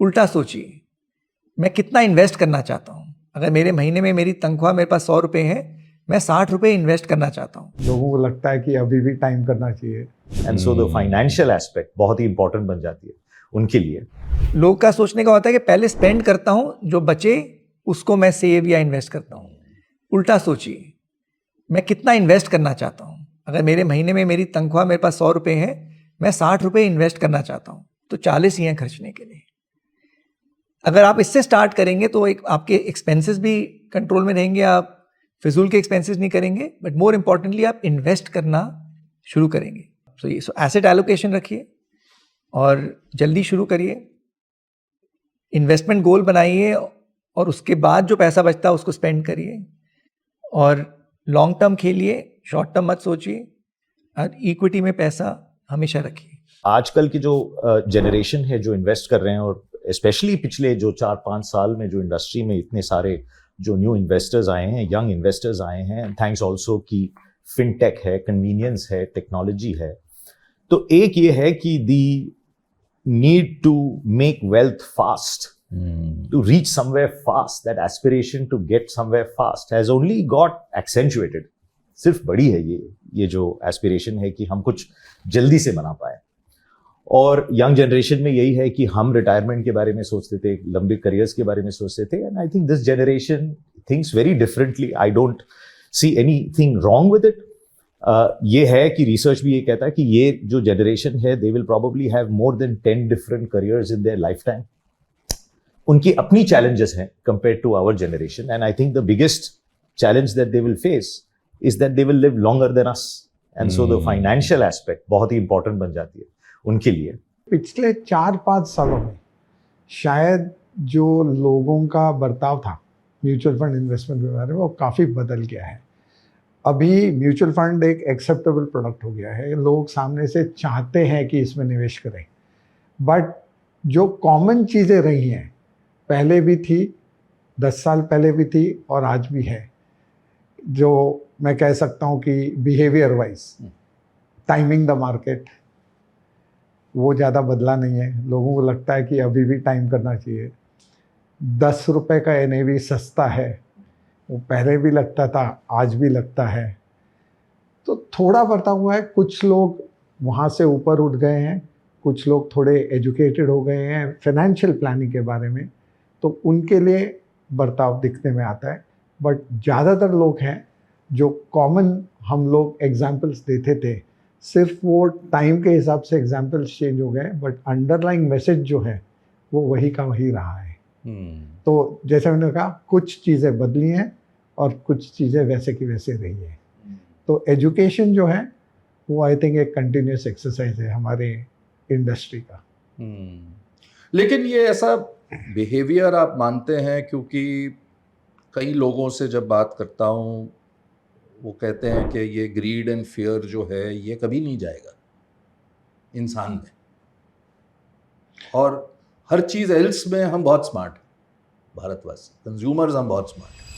उल्टा सोचिए, मैं कितना इन्वेस्ट करना चाहता हूँ। अगर मेरे महीने में मेरी तनख्वाह मेरे पास 100 रुपये है, मैं 60 रुपये इन्वेस्ट करना चाहता हूँ। लोगों को लगता है कि अभी भी टाइम करना चाहिए। And so the financial aspect बहुत ही इंपॉर्टेंट बन जाती है उनके लिए। लोग का सोचने का होता है कि पहले स्पेंड करता हूँ, जो बचे उसको मैं सेव या इन्वेस्ट करता हूँ। उल्टा सोचिए, मैं कितना इन्वेस्ट करना चाहता हूँ। अगर मेरे महीने में मेरी तनख्वाह मेरे पास 100 रुपये है, मैं 60 रुपये इन्वेस्ट करना चाहता हूँ, तो 40 ही हैं खर्चने के लिए। अगर आप इससे स्टार्ट करेंगे तो एक आपके एक्सपेंसेस भी कंट्रोल में रहेंगे, आप फिजूल के एक्सपेंसेस नहीं करेंगे, बट मोर इंपॉर्टेंटली आप इन्वेस्ट करना शुरू करेंगे। सो एसेट एलोकेशन रखिए और जल्दी शुरू करिए, इन्वेस्टमेंट गोल बनाइए और उसके बाद जो पैसा बचता है उसको स्पेंड करिए और लॉन्ग टर्म खेलिए, शॉर्ट टर्म मत सोचिए और इक्विटी में पैसा हमेशा रखिए। आजकल की जो जनरेशन है जो इन्वेस्ट कर रहे हैं, और स्पेशली पिछले जो 4-5 साल में जो इंडस्ट्री में इतने सारे जो न्यू इन्वेस्टर्स आए हैं, यंग इन्वेस्टर्स आए हैं, थैंक्स ऑल्सो कि फिनटेक है, कन्वीनियंस है, टेक्नोलॉजी है। तो एक ये है कि the need to make wealth fast, to reach somewhere fast, that aspiration to get somewhere fast has only got accentuated. सिर्फ बड़ी है ये जो एस्पिरेशन है कि हम कुछ जल्दी से बना पाए। और यंग जनरेशन में यही है कि हम रिटायरमेंट के बारे में सोचते थे, लंबे करियर्स के बारे में सोचते थे, and I think this generation thinks very differently. I don't see anything wrong with it. ये है कि रिसर्च भी ये कहता है कि ये जो जनरेशन है, they will probably have more than 10 different careers in their life time. उनकी अपनी challenges हैं compared to our generation, and I think the biggest challenge that they will face is that they will live longer than us, and so the financial aspect बहुत ही important बन जाती है उनके लिए। पिछले 4-5 सालों में शायद जो लोगों का बर्ताव था म्यूचुअल फंड इन्वेस्टमेंट के बारे में, वो काफ़ी बदल गया है। अभी म्यूचुअल फंड एक एक्सेप्टेबल प्रोडक्ट हो गया है, लोग सामने से चाहते हैं कि इसमें निवेश करें, बट जो कॉमन चीज़ें रही हैं, पहले भी थी, 10 साल पहले भी थी और आज भी है, जो मैं कह सकता हूँ कि behaviour wise timing the market, वो ज़्यादा बदला नहीं है। लोगों को लगता है कि अभी भी टाइम करना चाहिए। 10 रुपये का NAV सस्ता है, वो पहले भी लगता था, आज भी लगता है। तो थोड़ा बढ़ता हुआ है। कुछ लोग वहाँ से ऊपर उठ गए हैं, कुछ लोग थोड़े एजुकेटेड हो गए हैं फाइनेंशियल प्लानिंग के बारे में, तो उनके लिए बर्ताव दिखने में आता है। बट ज़्यादातर लोग हैं जो कॉमन हम लोग एग्जाम्पल्स देते थे, सिर्फ वो टाइम के हिसाब से एग्जाम्पल्स चेंज हो गए, बट अंडरलाइंग मैसेज जो है वो वही का वही रहा है। तो जैसे मैंने कहा, कुछ चीज़ें बदली हैं और कुछ चीज़ें वैसे की वैसे रही है। तो एजुकेशन जो है वो आई थिंक एक कंटिन्यूस एक्सरसाइज है हमारे इंडस्ट्री का। लेकिन ये ऐसा बिहेवियर आप मानते हैं? क्योंकि कई लोगों से जब बात करता हूँ, वो कहते हैं कि ये ग्रीड एंड फियर जो है ये कभी नहीं जाएगा इंसान में, और हर चीज़ एल्स में हम बहुत स्मार्ट हैं, भारतवासी कंज्यूमर्स हम बहुत स्मार्ट हैं।